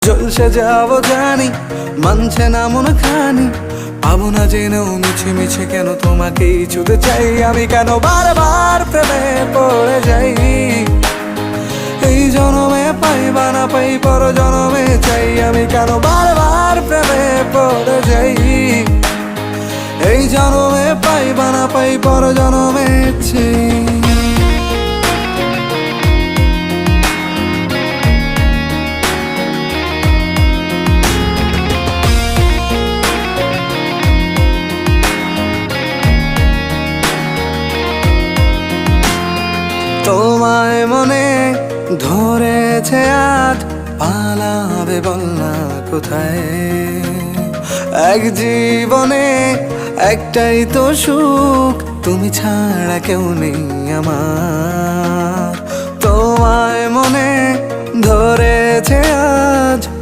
জলসে যাব জানি, মানছে না মন খানি, পাবো না জেনেও মিছে মিছে কেন তোমাকেই ছুতে চাই আমি, কেন বারবার প্রেমে পড়ে যাই। এই জনমে পাই বা না পাই পর জনমে চাই আমি, কেন বারবার প্রেমে পড়ে যাই। এই জনমে পাই বা না পাই পর জনমে চাই। তোমায় মনে ধরেছে আজ, পালাবে বল না কোথায়। এক জীবনে একটাই তো সুখ, তুমি ছাড়া কেউ নেই আমার। তোমায় মনে ধরেছে আজ,